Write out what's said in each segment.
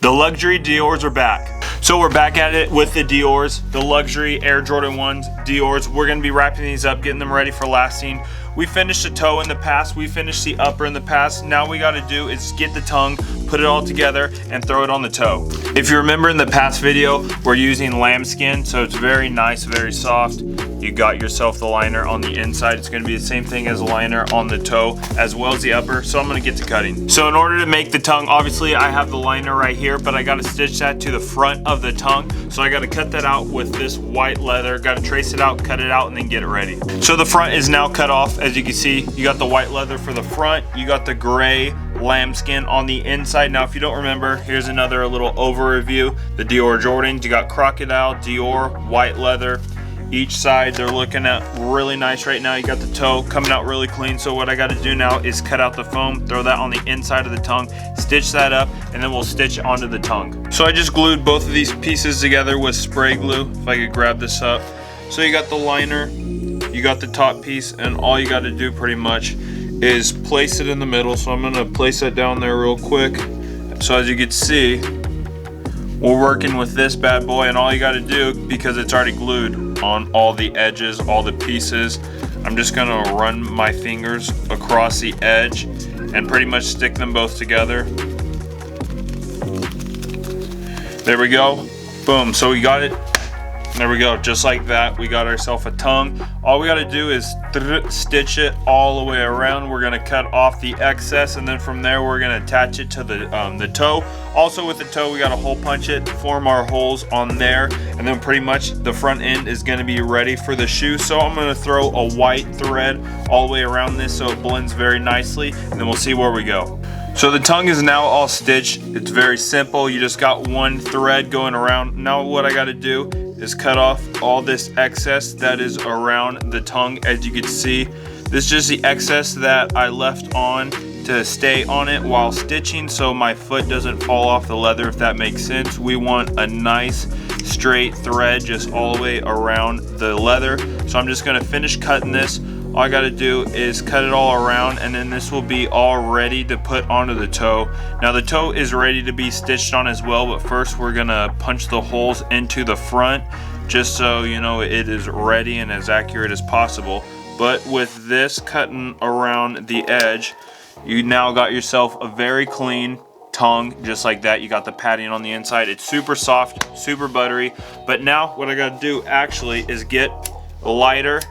The luxury Dior's are back. So we're back at it with the Dior's, the luxury Air Jordan 1's, Dior's. We're gonna be wrapping these up, getting them ready for lasting. We finished the toe in the past, we finished the upper in the past. Now we gotta do is get the tongue, put it all together, and throw it on the toe. If you remember in the past video, we're using lambskin, so it's very nice, very soft. You got yourself the liner on the inside. It's gonna be the same thing as a liner on the toe, as well as the upper, so I'm gonna get to cutting. So in order to make the tongue, obviously I have the liner right here, but I gotta stitch that to the front of the tongue. So I gotta cut that out with this white leather, gotta trace it out, cut it out, and then get it ready. So the front is now cut off. As you can see, you got the white leather for the front, you got the gray lambskin on the inside. Now if you don't remember, here's another little overview. The Dior Jordans, you got crocodile, Dior, white leather. Each side they're looking at really nice right now. You got the toe coming out really clean. So what I got to do now is cut out the foam, throw that on the inside of the tongue, stitch that up, and then we'll stitch onto the tongue. So I just glued both of these pieces together with spray glue. If I could grab this up. So you got the liner, you got the top piece, and all you got to do pretty much is place it in the middle. So I'm gonna place that down there real quick. So as you can see, we're working with this bad boy, and all you got to do, because it's already glued on all the edges, all the pieces, I'm just gonna run my fingers across the edge and pretty much stick them both together. There we go. Boom. So we got it. There we go, just like that. We got ourselves a tongue. All we got to do is stitch it all the way around. We're gonna cut off the excess, and then from there we're gonna attach it to the toe. Also with the toe, we got to hole punch it, form our holes on there, and then pretty much the front end is gonna be ready for the shoe. So I'm gonna throw a white thread all the way around this so it blends very nicely, and then we'll see where we go. So the tongue is now all stitched. It's very simple. You just got one thread going around. Now what I got to do is cut off all this excess that is around the tongue. As you can see, this is just the excess that I left on to stay on it while stitching, so my foot doesn't fall off the leather, if that makes sense. We want a nice straight thread just all the way around the leather. So I'm just gonna finish cutting this. All I gotta do is cut it all around, and then this will be all ready to put onto the toe. Now the toe is ready to be stitched on as well, but first we're gonna punch the holes into the front just so you know it is ready and as accurate as possible. But with this cutting around the edge, you now got yourself a very clean tongue, just like that. You got the padding on the inside. It's super soft, super buttery. But now what I gotta do actually is get a lighter,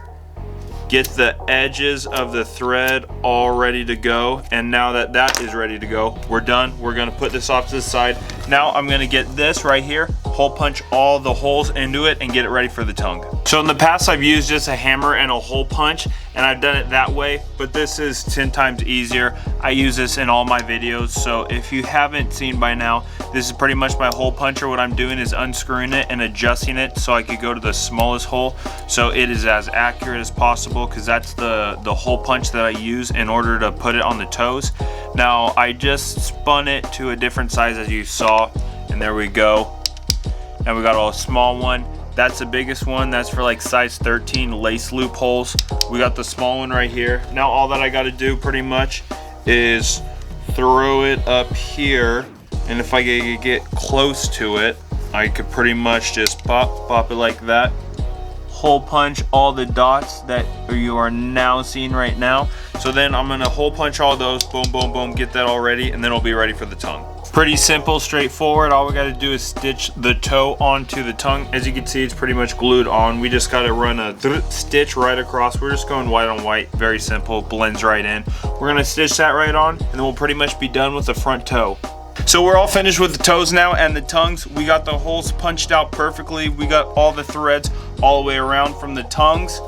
get the edges of the thread all ready to go, and now that that is ready to go, we're done. We're gonna put this off to the side. Now I'm gonna get this right here, hole punch all the holes into it, and get it ready for the tongue. So in the past I've used just a hammer and a hole punch, and I've done it that way, but this is 10 times easier. I use this in all my videos, so if you haven't seen by now, this is pretty much my hole puncher. What I'm doing is unscrewing it and adjusting it so I could go to the smallest hole, so it is as accurate as possible, because that's the hole punch that I use in order to put it on the toes. Now I just spun it to a different size, as you saw, and there we go. Now we got a small one. That's the biggest one. That's for like size 13 lace loop holes. We got the small one right here. Now all that I got to do pretty much is throw it up here, and if I get close to it, I could pretty much just pop it like that. Hole punch all the dots that you are now seeing right now. So then I'm gonna hole punch all those, boom, boom, boom, get that all ready, and then it'll be ready for the tongue. Pretty simple, straightforward. All we gotta do is stitch the toe onto the tongue. As you can see, it's pretty much glued on. We just gotta run a stitch right across. We're just going white on white, very simple, blends right in. We're gonna stitch that right on, and then we'll pretty much be done with the front toe. So we're all finished with the toes now and the tongues. We got the holes punched out perfectly. We got all the threads all the way around from the tongues.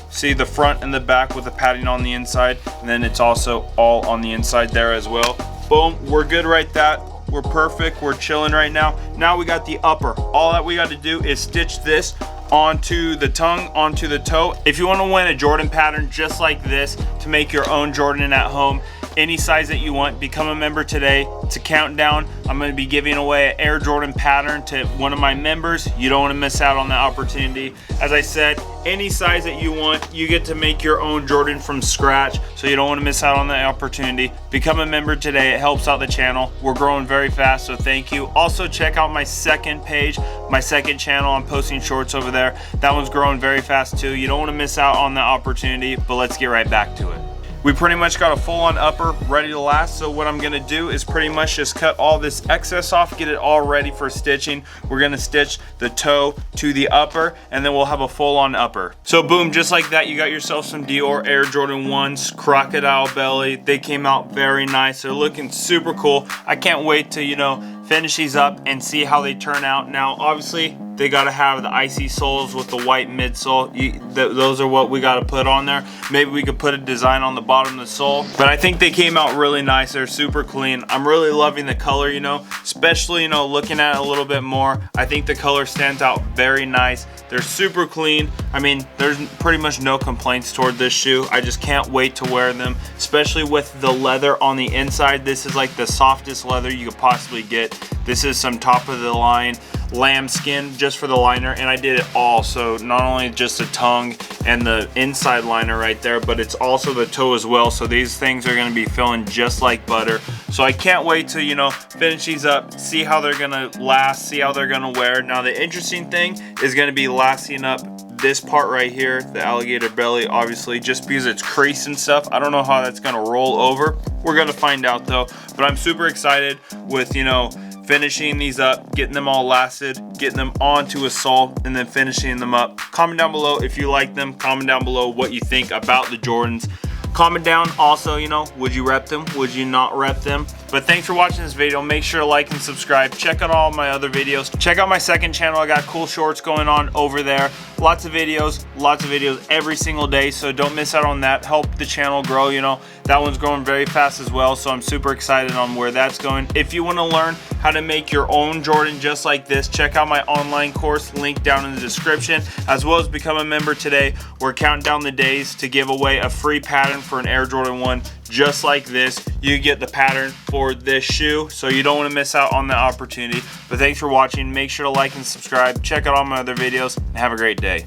See the front and the back with the padding on the inside, and then it's also all on the inside there as well. Boom, we're good right there. We're perfect, we're chilling right now. Now we got the upper. All that we got to do is stitch this onto the tongue, onto the toe. If you want to win a Jordan pattern just like this to make your own Jordan at home, any size that you want. Become a member today. It's a countdown. I'm going to be giving away an Air Jordan pattern to one of my members. You don't want to miss out on that opportunity. As I said, any size that you want, you get to make your own Jordan from scratch, so you don't want to miss out on that opportunity. Become a member today. It helps out the channel. We're growing very fast, so thank you. Also, check out my second page, my second channel. I'm posting shorts over there. That one's growing very fast too. You don't want to miss out on that opportunity, but let's get right back to it. We pretty much got a full-on upper ready to last, so what I'm gonna do is pretty much just cut all this excess off, get it all ready for stitching. We're gonna stitch the toe to the upper, and then we'll have a full-on upper. So boom, just like that, you got yourself some Dior Air Jordan 1's, crocodile belly. They came out very nice. They're looking super cool. I can't wait to, you know, finish these up and see how they turn out. Now, obviously, they gotta have the icy soles with the white midsole. Those are what we gotta put on there. Maybe we could put a design on the bottom of the sole. But I think they came out really nice. They're super clean. I'm really loving the color, you know, especially, you know, looking at it a little bit more. I think the color stands out very nice. They're super clean. I mean, there's pretty much no complaints toward this shoe. I just can't wait to wear them, especially with the leather on the inside. This is like the softest leather you could possibly get. This is some top of the line lambskin just for the liner, and I did it all. So not only just the tongue and the inside liner right there, but it's also the toe as well. So these things are going to be feeling just like butter. So I can't wait to, you know, finish these up, see how they're going to last, see how they're going to wear. Now the interesting thing is going to be lasting up this part right here, the alligator belly, obviously, just because it's creased and stuff. I don't know how that's going to roll over. We're going to find out though, but I'm super excited with, you know, finishing these up, getting them all lasted, getting them onto a sole, and then finishing them up. Comment down below if you like them. Comment down below what you think about the Jordans. Comment down also, you know, would you rep them? Would you not rep them? But thanks for watching this video. Make sure to like and subscribe. Check out all my other videos. Check out my second channel. I got cool shorts going on over there. Lots of videos every single day. So don't miss out on that. Help the channel grow, you know. That one's growing very fast as well. So I'm super excited on where that's going. If you want to learn how to make your own Jordan just like this, check out my online course, link down in the description, as well as become a member today. We're counting down the days to give away a free pattern for an Air Jordan 1 just like this. You get the pattern for this shoe, so you don't want to miss out on that opportunity. But thanks for watching. Make sure to like and subscribe. Check out all my other videos, and have a great day.